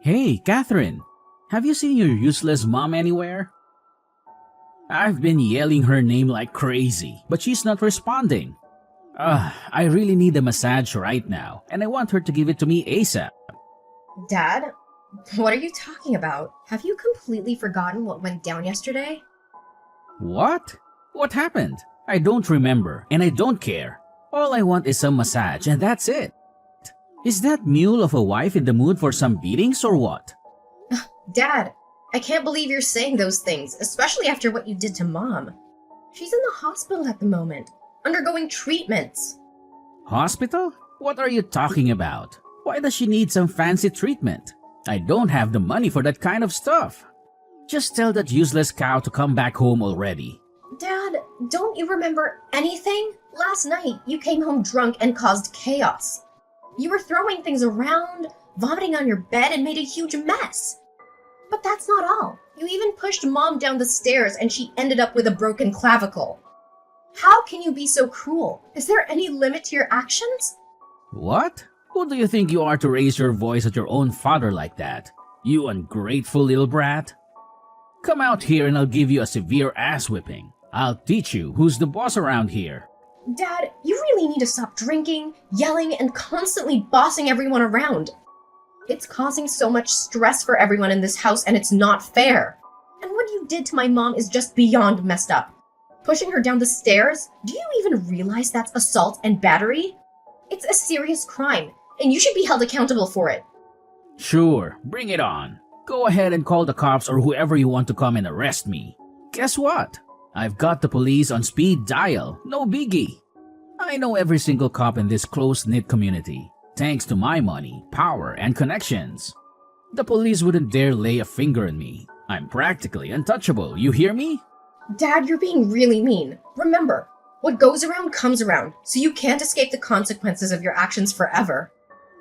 Hey, Catherine, have you seen your useless mom anywhere? I've been yelling her name like crazy, but she's not responding. I really need a massage right now, and I want her to give it to me ASAP. Dad, what are you talking about? Have you completely forgotten what went down yesterday? What? What happened? I don't remember, and I don't care. All I want is some massage, and that's it. Is that mule of a wife in the mood for some beatings or what? Dad, I can't believe you're saying those things, especially after what you did to Mom. She's in the hospital at the moment, undergoing treatments. Hospital? What are you talking about? Why does she need some fancy treatment? I don't have the money for that kind of stuff. Just tell that useless cow to come back home already. Dad, don't you remember anything? Last night, you came home drunk and caused chaos. You were throwing things around, vomiting on your bed, and made a huge mess. But that's not all. You even pushed Mom down the stairs and she ended up with a broken clavicle. How can you be so cruel? Is there any limit to your actions? What? Who do you think you are to raise your voice at your own father like that? You ungrateful little brat. Come out here and I'll give you a severe ass whipping. I'll teach you who's the boss around here. Dad, you really need to stop drinking, yelling, and constantly bossing everyone around. It's causing so much stress for everyone in this house and it's not fair. And what you did to my mom is just beyond messed up. Pushing her down the stairs? Do you even realize that's assault and battery? It's a serious crime, and you should be held accountable for it. Sure, bring it on. Go ahead and call the cops or whoever you want to come and arrest me. Guess what? I've got the police on speed dial, no biggie. I know every single cop in this close-knit community, thanks to my money, power, and connections. The police wouldn't dare lay a finger on me. I'm practically untouchable, you hear me? Dad, you're being really mean. Remember, what goes around comes around, so you can't escape the consequences of your actions forever.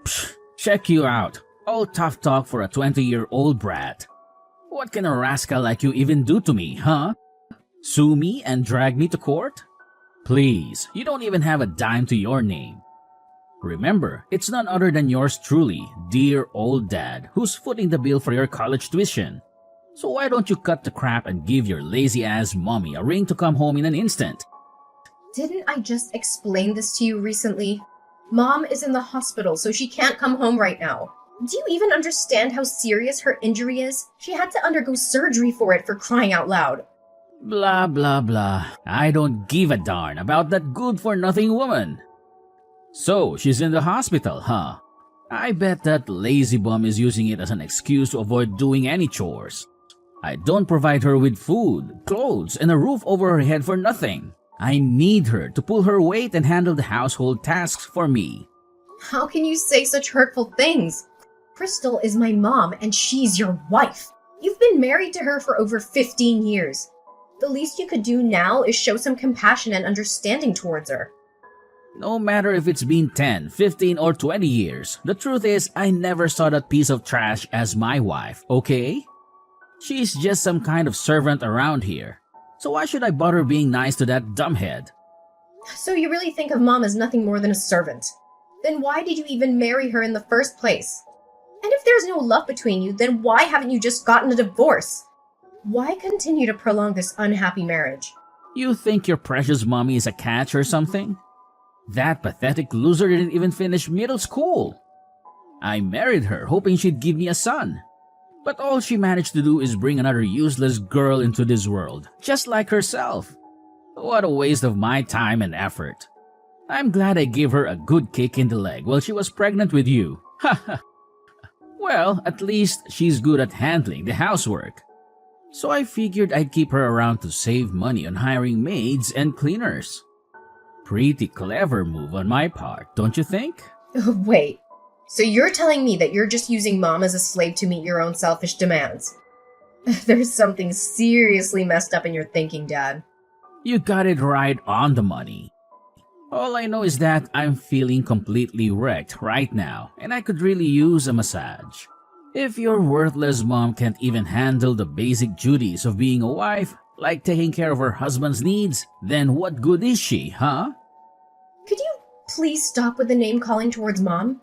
Psh, check you out. All tough talk for a 20-year-old brat. What can a rascal like you even do to me, huh? Sue me and drag me to court? Please, you don't even have a dime to your name. Remember, it's none other than yours truly, dear old dad, who's footing the bill for your college tuition. So why don't you cut the crap and give your lazy-ass mommy a ring to come home in an instant? Didn't I just explain this to you recently? Mom is in the hospital, so she can't come home right now. Do you even understand how serious her injury is? She had to undergo surgery for it, for crying out loud. Blah, blah, blah. I don't give a darn about that good-for-nothing woman. So, she's in the hospital, huh? I bet that lazy bum is using it as an excuse to avoid doing any chores. I don't provide her with food, clothes, and a roof over her head for nothing. I need her to pull her weight and handle the household tasks for me. How can you say such hurtful things? Crystal is my mom and she's your wife. You've been married to her for over 15 years. The least you could do now is show some compassion and understanding towards her. No matter if it's been 10, 15, or 20 years, the truth is I never saw that piece of trash as my wife, okay? She's just some kind of servant around here. So why should I bother being nice to that dumbhead? So you really think of Mom as nothing more than a servant? Then why did you even marry her in the first place? And if there's no love between you, then why haven't you just gotten a divorce? Why continue to prolong this unhappy marriage? You think your precious mommy is a catch or something? That pathetic loser didn't even finish middle school. I married her hoping she'd give me a son. But all she managed to do is bring another useless girl into this world, just like herself. What a waste of my time and effort. I'm glad I gave her a good kick in the leg while she was pregnant with you. Haha. Well, at least she's good at handling the housework. So I figured I'd keep her around to save money on hiring maids and cleaners. Pretty clever move on my part, don't you think? Wait, so you're telling me that you're just using Mom as a slave to meet your own selfish demands? There's something seriously messed up in your thinking, Dad. You got it right on the money. All I know is that I'm feeling completely wrecked right now, and I could really use a massage. If your worthless mom can't even handle the basic duties of being a wife, like taking care of her husband's needs, then what good is she, huh? Could you please stop with the name calling towards Mom?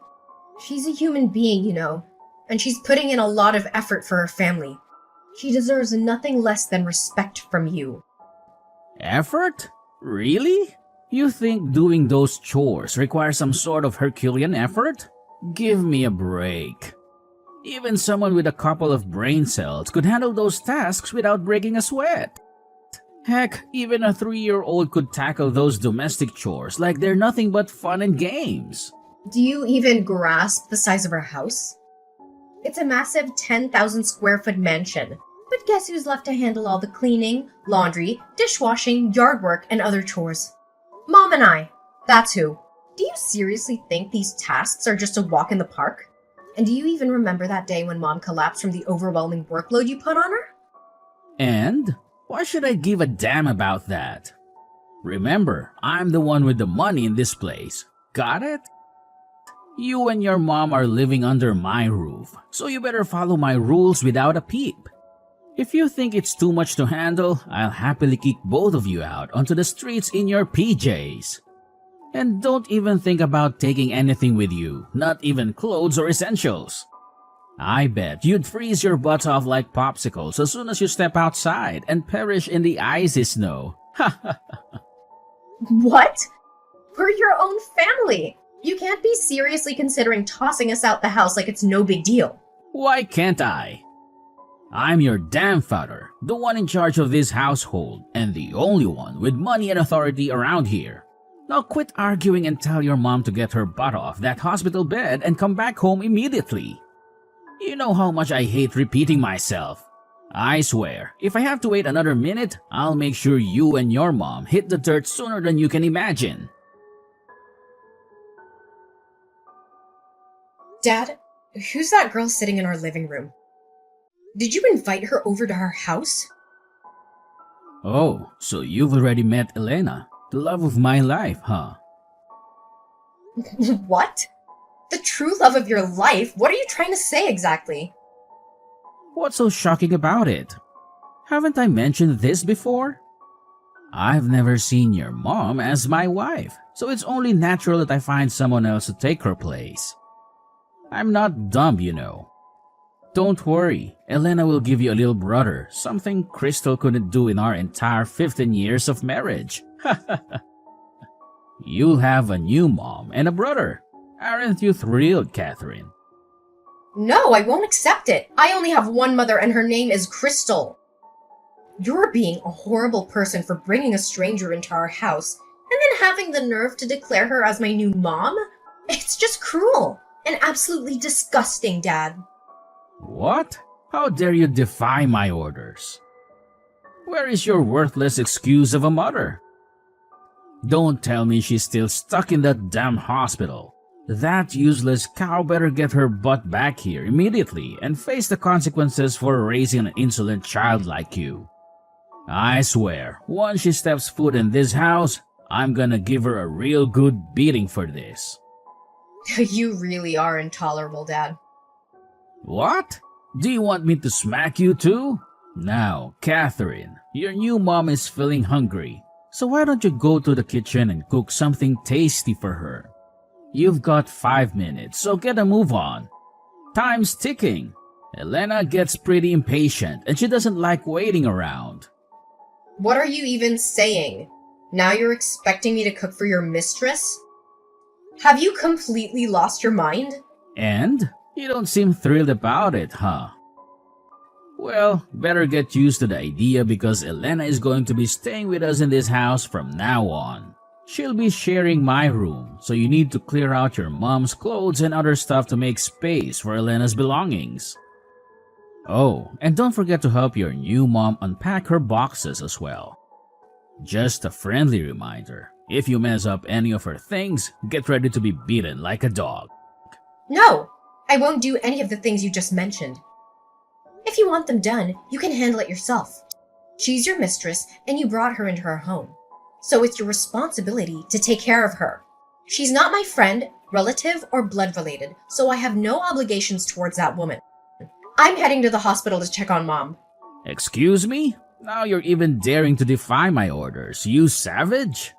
She's a human being, you know. and she's putting in a lot of effort for her family. She deserves nothing less than respect from you. Effort? Really? You think doing those chores requires some sort of Herculean effort? Give me a break. Even someone with a couple of brain cells could handle those tasks without breaking a sweat. Heck, even a 3-year-old could tackle those domestic chores like they're nothing but fun and games. Do you even grasp the size of her house? It's a massive 10,000 square foot mansion. But guess who's left to handle all the cleaning, laundry, dishwashing, yard work, and other chores? Mom and I. That's who. Do you seriously think these tasks are just a walk in the park? And do you even remember that day when Mom collapsed from the overwhelming workload you put on her? And? Why should I give a damn about that? Remember, I'm the one with the money in this place. Got it? You and your mom are living under my roof, so you better follow my rules without a peep. If you think it's too much to handle, I'll happily kick both of you out onto the streets in your PJs. And don't even think about taking anything with you, not even clothes or essentials. I bet you'd freeze your butts off like popsicles as soon as you step outside and perish in the icy snow. Ha ha ha. What? We're your own family. You can't be seriously considering tossing us out the house like it's no big deal. Why can't I? I'm your damn father, the one in charge of this household, and the only one with money and authority around here. Now quit arguing and tell your mom to get her butt off that hospital bed and come back home immediately. You know how much I hate repeating myself. I swear, if I have to wait another minute, I'll make sure you and your mom hit the dirt sooner than you can imagine. Dad, who's that girl sitting in our living room? Did you invite her over to our house? Oh, so you've already met Elena, the love of my life, huh? What? The true love of your life? What are you trying to say exactly? What's so shocking about it? Haven't I mentioned this before? I've never seen your mom as my wife, so it's only natural that I find someone else to take her place. I'm not dumb, you know. Don't worry, Elena will give you a little brother, something Crystal couldn't do in our entire 15 years of marriage. You'll have a new mom and a brother. Aren't you thrilled, Catherine? No, I won't accept it. I only have one mother and her name is Crystal. You're being a horrible person for bringing a stranger into our house and then having the nerve to declare her as my new mom? It's just cruel and absolutely disgusting, Dad. What? How dare you defy my orders? Where is your worthless excuse of a mother? Don't tell me she's still stuck in that damn hospital. That useless cow better get her butt back here immediately and face the consequences for raising an insolent child like you. I swear, once she steps foot in this house, I'm gonna give her a real good beating for this. You really are intolerable, Dad. What? Do you want me to smack you too? Now, Catherine, your new mom is feeling hungry, so why don't you go to the kitchen and cook something tasty for her? You've got 5 minutes, so get a move on. Time's ticking. Elena gets pretty impatient and she doesn't like waiting around. What are you even saying? Now you're expecting me to cook for your mistress? Have you completely lost your mind? And? You don't seem thrilled about it, huh? Well, better get used to the idea because Elena is going to be staying with us in this house from now on. She'll be sharing my room, so you need to clear out your mom's clothes and other stuff to make space for Elena's belongings. Oh, and don't forget to help your new mom unpack her boxes as well. Just a friendly reminder, if you mess up any of her things, get ready to be beaten like a dog. No, I won't do any of the things you just mentioned. If you want them done, you can handle it yourself. She's your mistress and you brought her into our home. So it's your responsibility to take care of her. She's not my friend, relative, or blood related, so I have no obligations towards that woman. I'm heading to the hospital to check on Mom. Excuse me? Now you're even daring to defy my orders, you savage?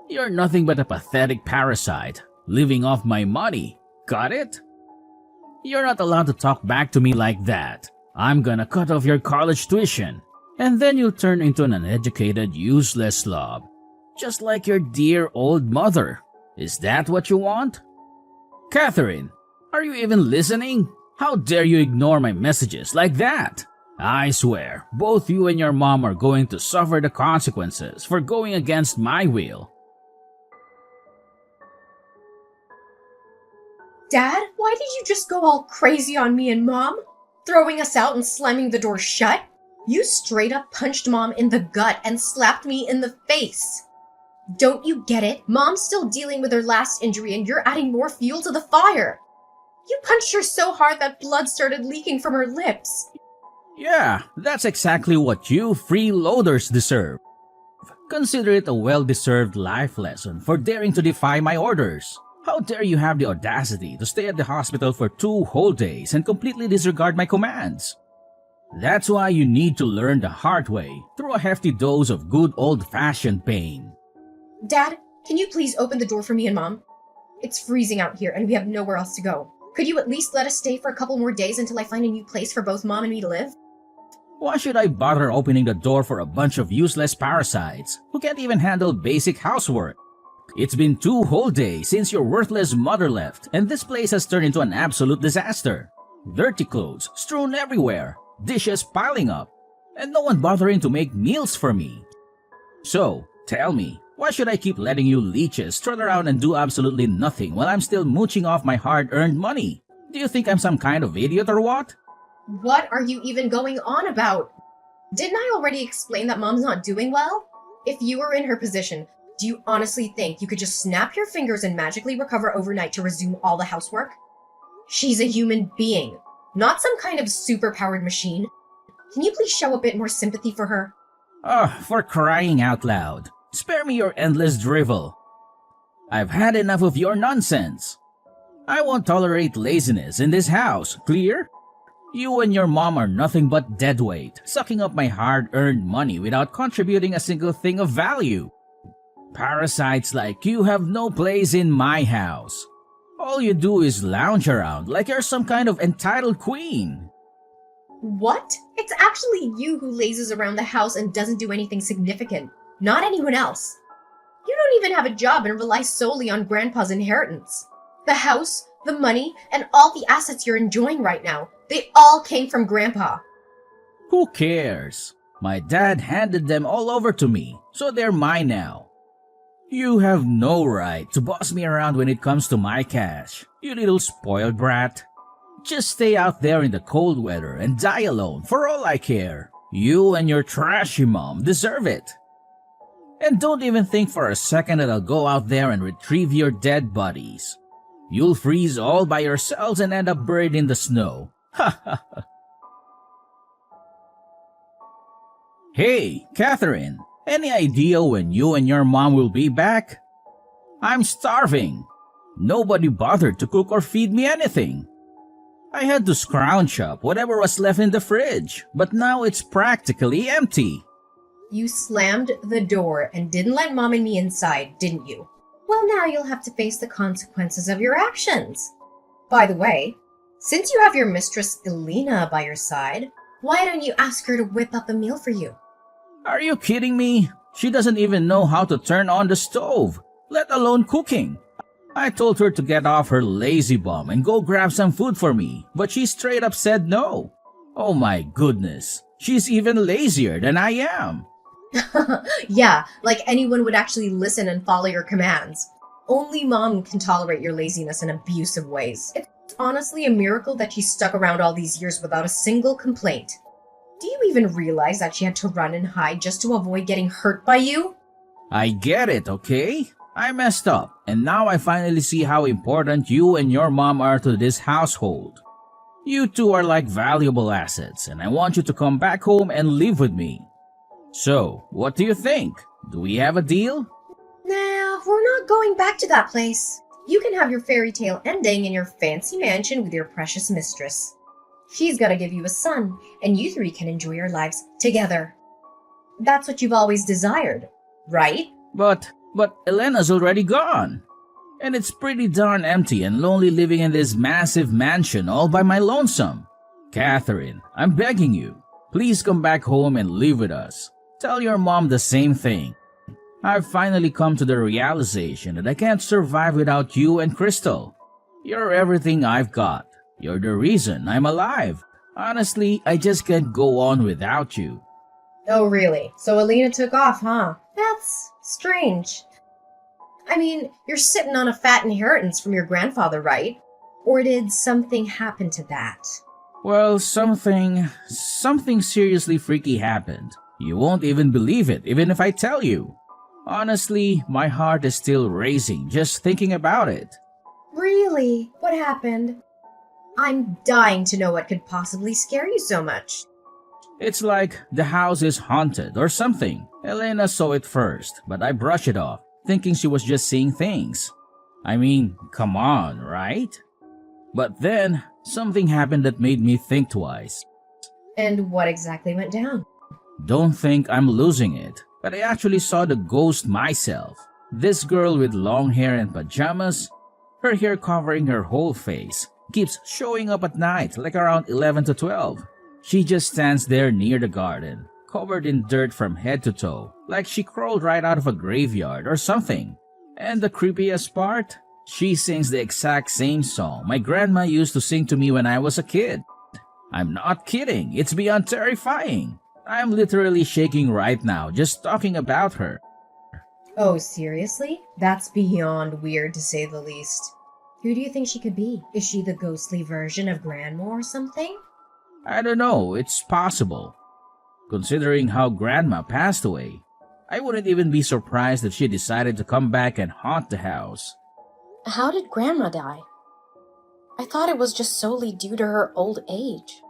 You're nothing but a pathetic parasite, living off my money. Got it? You're not allowed to talk back to me like that. I'm gonna cut off your college tuition, and then you'll turn into an uneducated, useless slob. Just like your dear old mother. Is that what you want? Catherine, are you even listening? How dare you ignore my messages like that? I swear, both you and your mom are going to suffer the consequences for going against my will. Dad, why did you just go all crazy on me and Mom? Throwing us out and slamming the door shut? You straight up punched Mom in the gut and slapped me in the face. Don't you get it? Mom's still dealing with her last injury and you're adding more fuel to the fire. You punched her so hard that blood started leaking from her lips. Yeah, that's exactly what you freeloaders deserve. Consider it a well-deserved life lesson for daring to defy my orders. How dare you have the audacity to stay at the hospital for 2 whole days and completely disregard my commands? That's why you need to learn the hard way through a hefty dose of good old-fashioned pain. Dad, can you please open the door for me and Mom? It's freezing out here and we have nowhere else to go. Could you at least let us stay for a couple more days until I find a new place for both Mom and me to live? Why should I bother opening the door for a bunch of useless parasites who can't even handle basic housework? It's been 2 whole days since your worthless mother left, and this place has turned into an absolute disaster. Dirty clothes strewn everywhere, dishes piling up, and no one bothering to make meals for me. So, tell me, why should I keep letting you leeches trot around and do absolutely nothing while I'm still mooching off my hard-earned money? Do you think I'm some kind of idiot or what? What are you even going on about? Didn't I already explain that Mom's not doing well? If you were in her position, do you honestly think you could just snap your fingers and magically recover overnight to resume all the housework? She's a human being, not some kind of super-powered machine. Can you please show a bit more sympathy for her? For crying out loud. Spare me your endless drivel. I've had enough of your nonsense. I won't tolerate laziness in this house, clear? You and your mom are nothing but deadweight, sucking up my hard-earned money without contributing a single thing of value. Parasites like you have no place in my house. All you do is lounge around like you're some kind of entitled queen. What? It's actually you who lazes around the house and doesn't do anything significant, not anyone else. You don't even have a job and rely solely on Grandpa's inheritance. The house, the money, and all the assets you're enjoying right now, they all came from Grandpa. Who cares? My dad handed them all over to me, so they're mine now. You have no right to boss me around when it comes to my cash, you little spoiled brat. Just stay out there in the cold weather and die alone for all I care. You and your trashy mom deserve it. And don't even think for a second that I'll go out there and retrieve your dead bodies. You'll freeze all by yourselves and end up buried in the snow. Ha ha ha. Hey, Catherine, any idea when you and your mom will be back? I'm starving. Nobody bothered to cook or feed me anything. I had to scrounge up whatever was left in the fridge, but now it's practically empty. You slammed the door and didn't let Mom and me inside, didn't you? Well, now you'll have to face the consequences of your actions. By the way, since you have your mistress Elena by your side, why don't you ask her to whip up a meal for you? Are you kidding me? She doesn't even know how to turn on the stove, let alone cooking. I told her to get off her lazy bum and go grab some food for me, but she straight up said no. Oh my goodness, she's even lazier than I am. Yeah, like anyone would actually listen and follow your commands. Only Mom can tolerate your laziness in abusive ways. It's honestly a miracle that she stuck around all these years without a single complaint. Do you even realize that she had to run and hide just to avoid getting hurt by you? I get it, okay? I messed up, and now I finally see how important you and your mom are to this household. You two are like valuable assets, and I want you to come back home and live with me. So, what do you think? Do we have a deal? Nah, we're not going back to that place. You can have your fairy tale ending in your fancy mansion with your precious mistress. She's gonna give you a son, and you three can enjoy your lives together. That's what you've always desired, right? But Elena's already gone. And it's pretty darn empty and lonely living in this massive mansion all by my lonesome. Catherine, I'm begging you, please come back home and live with us. Tell your mom the same thing. I've finally come to the realization that I can't survive without you and Crystal. You're everything I've got. You're the reason I'm alive. Honestly, I just can't go on without you. Oh, really? So Alina took off, huh? That's strange. I mean, you're sitting on a fat inheritance from your grandfather, right? Or did something happen to that? Well, something seriously freaky happened. You won't even believe it, even if I tell you. Honestly, my heart is still racing just thinking about it. Really? What happened? I'm dying to know what could possibly scare you so much. It's like the house is haunted or something. Elena saw it first, but I brushed it off, thinking she was just seeing things. I mean, come on, right? But then, something happened that made me think twice. And what exactly went down? Don't think I'm losing it, but I actually saw the ghost myself. This girl with long hair and pajamas, her hair covering her whole face, keeps showing up at night like around 11 to 12. She just stands there near the garden, covered in dirt from head to toe, like she crawled right out of a graveyard or something. And the creepiest part? She sings the exact same song my grandma used to sing to me when I was a kid. I'm not kidding, it's beyond terrifying. I'm literally shaking right now just talking about her. Oh, seriously? That's beyond weird to say the least. Who do you think she could be? Is she the ghostly version of Grandma or something? I don't know, it's possible. Considering how Grandma passed away, I wouldn't even be surprised if she decided to come back and haunt the house. How did Grandma die? I thought it was just solely due to her old age.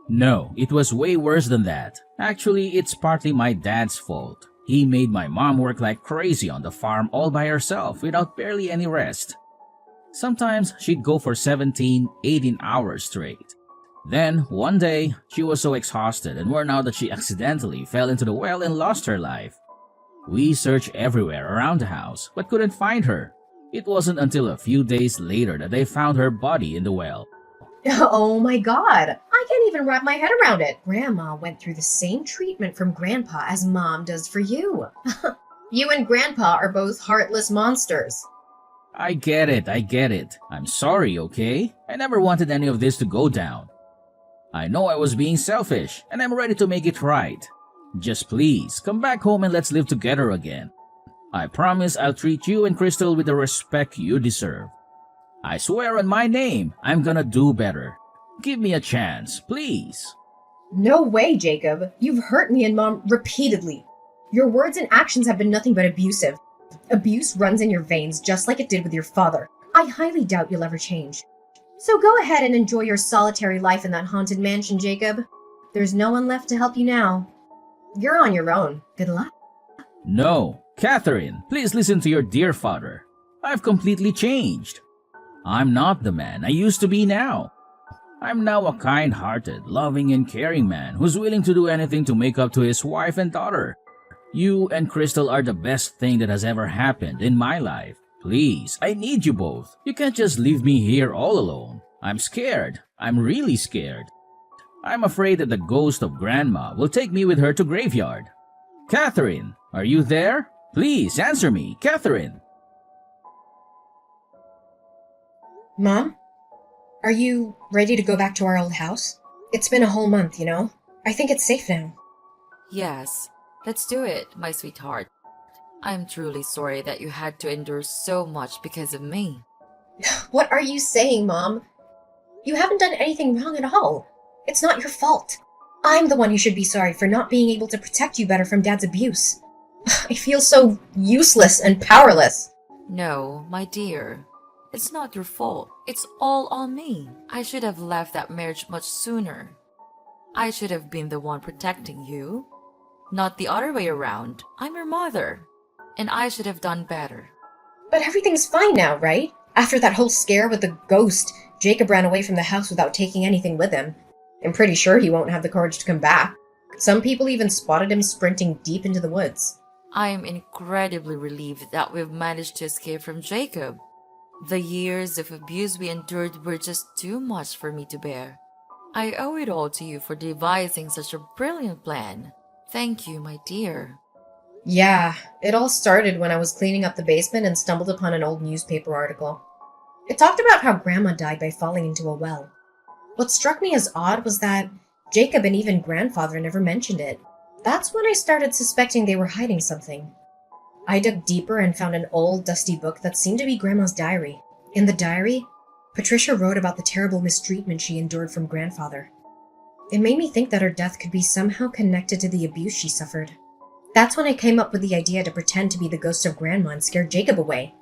No, it was way worse than that. Actually, it's partly my dad's fault. He made my mom work like crazy on the farm all by herself without barely any rest. Sometimes she'd go for 17, 18 hours straight. Then, one day, she was so exhausted and worn out that she accidentally fell into the well and lost her life. We searched everywhere around the house, but couldn't find her. It wasn't until a few days later that they found her body in the well. Oh my god! I can't even wrap my head around it! Grandma went through the same treatment from Grandpa as Mom does for you. You and Grandpa are both heartless monsters. I get it. I'm sorry, okay? I never wanted any of this to go down. I know I was being selfish, and I'm ready to make it right. Just please, come back home and let's live together again. I promise I'll treat you and Crystal with the respect you deserve. I swear on my name, I'm gonna do better. Give me a chance, please. No way, Jacob. You've hurt me and Mom repeatedly. Your words and actions have been nothing but abusive. Abuse runs in your veins just like it did with your father. I highly doubt you'll ever change. So go ahead and enjoy your solitary life in that haunted mansion, Jacob. There's no one left to help you now. You're on your own. Good luck. No, Catherine, please listen to your dear father. I've completely changed. I'm not the man I used to be now. I'm now a kind-hearted, loving and caring man who's willing to do anything to make up to his wife and daughter. You and Crystal are the best thing that has ever happened in my life. Please, I need you both. You can't just leave me here all alone. I'm scared. I'm really scared. I'm afraid that the ghost of Grandma will take me with her to graveyard. Catherine, are you there? Please answer me, Catherine. Mom? Are you ready to go back to our old house? It's been a whole month, you know? I think it's safe now. Yes, let's do it, my sweetheart. I'm truly sorry that you had to endure so much because of me. What are you saying, Mom? You haven't done anything wrong at all. It's not your fault. I'm the one who should be sorry for not being able to protect you better from Dad's abuse. I feel so useless and powerless. No, my dear. It's not your fault. It's all on me. I should have left that marriage much sooner. I should have been the one protecting you, not the other way around. I'm your mother, and I should have done better. But everything's fine now, right? After that whole scare with the ghost, Jacob ran away from the house without taking anything with him. I'm pretty sure he won't have the courage to come back. Some people even spotted him sprinting deep into the woods. I am incredibly relieved that we've managed to escape from Jacob. The years of abuse we endured were just too much for me to bear. I owe it all to you for devising such a brilliant plan. Thank you, my dear. Yeah, it all started when I was cleaning up the basement and stumbled upon an old newspaper article. It talked about how Grandma died by falling into a well. What struck me as odd was that Jacob and even Grandfather never mentioned it. That's when I started suspecting they were hiding something. I dug deeper and found an old, dusty book that seemed to be Grandma's diary. In the diary, Patricia wrote about the terrible mistreatment she endured from Grandfather. It made me think that her death could be somehow connected to the abuse she suffered. That's when I came up with the idea to pretend to be the ghost of Grandma and scare Jacob away.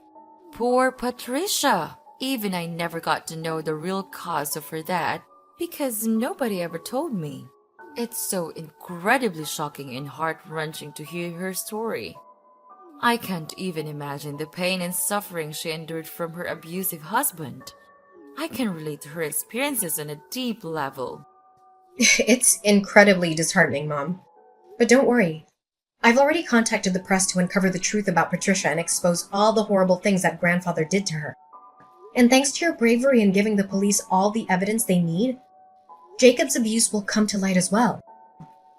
Poor Patricia! Even I never got to know the real cause of her death because nobody ever told me. It's so incredibly shocking and heart-wrenching to hear her story. I can't even imagine the pain and suffering she endured from her abusive husband. I can relate to her experiences on a deep level. It's incredibly disheartening, Mom. But don't worry. I've already contacted the press to uncover the truth about Patricia and expose all the horrible things that Grandfather did to her. And thanks to your bravery in giving the police all the evidence they need, Jacob's abuse will come to light as well.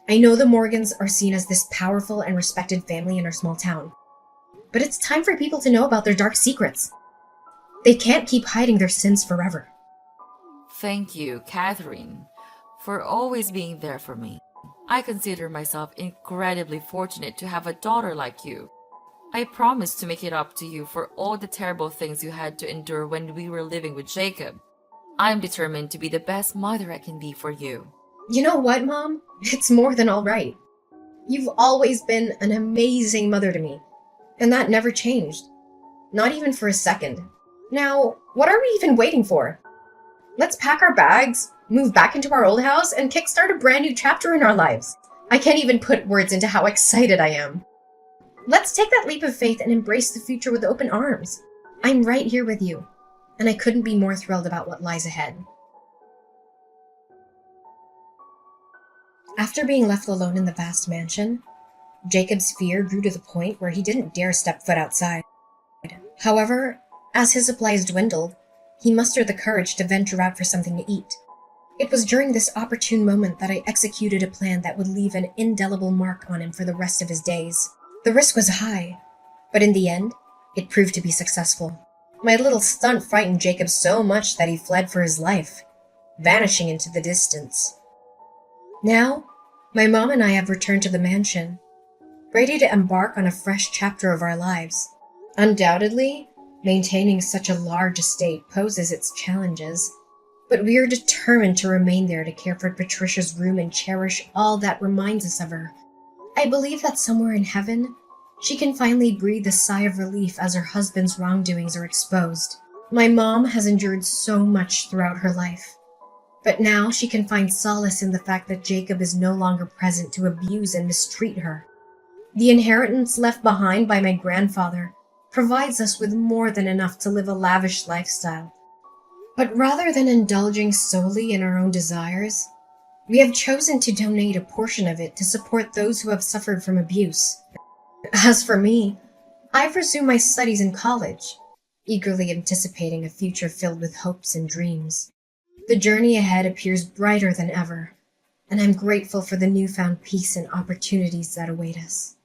I know the Morgans are seen as this powerful and respected family in our small town, but it's time for people to know about their dark secrets. They can't keep hiding their sins forever. Thank you, Catherine, for always being there for me. I consider myself incredibly fortunate to have a daughter like you. I promise to make it up to you for all the terrible things you had to endure when we were living with Jacob. I'm determined to be the best mother I can be for you. You know what, Mom? It's more than all right. You've always been an amazing mother to me, and that never changed. Not even for a second. Now, what are we even waiting for? Let's pack our bags, move back into our old house, and kickstart a brand new chapter in our lives. I can't even put words into how excited I am. Let's take that leap of faith and embrace the future with open arms. I'm right here with you, and I couldn't be more thrilled about what lies ahead. After being left alone in the vast mansion, Jacob's fear grew to the point where he didn't dare step foot outside. However, as his supplies dwindled, he mustered the courage to venture out for something to eat. It was during this opportune moment that I executed a plan that would leave an indelible mark on him for the rest of his days. The risk was high, but in the end, it proved to be successful. My little stunt frightened Jacob so much that he fled for his life, vanishing into the distance. Now, my mom and I have returned to the mansion, ready to embark on a fresh chapter of our lives. Undoubtedly, maintaining such a large estate poses its challenges, but we are determined to remain there to care for Patricia's room and cherish all that reminds us of her. I believe that somewhere in heaven, she can finally breathe a sigh of relief as her husband's wrongdoings are exposed. My mom has endured so much throughout her life, but now she can find solace in the fact that Jacob is no longer present to abuse and mistreat her. The inheritance left behind by my grandfather provides us with more than enough to live a lavish lifestyle. But rather than indulging solely in our own desires, we have chosen to donate a portion of it to support those who have suffered from abuse. As for me, I've resumed my studies in college, eagerly anticipating a future filled with hopes and dreams. The journey ahead appears brighter than ever, and I'm grateful for the newfound peace and opportunities that await us.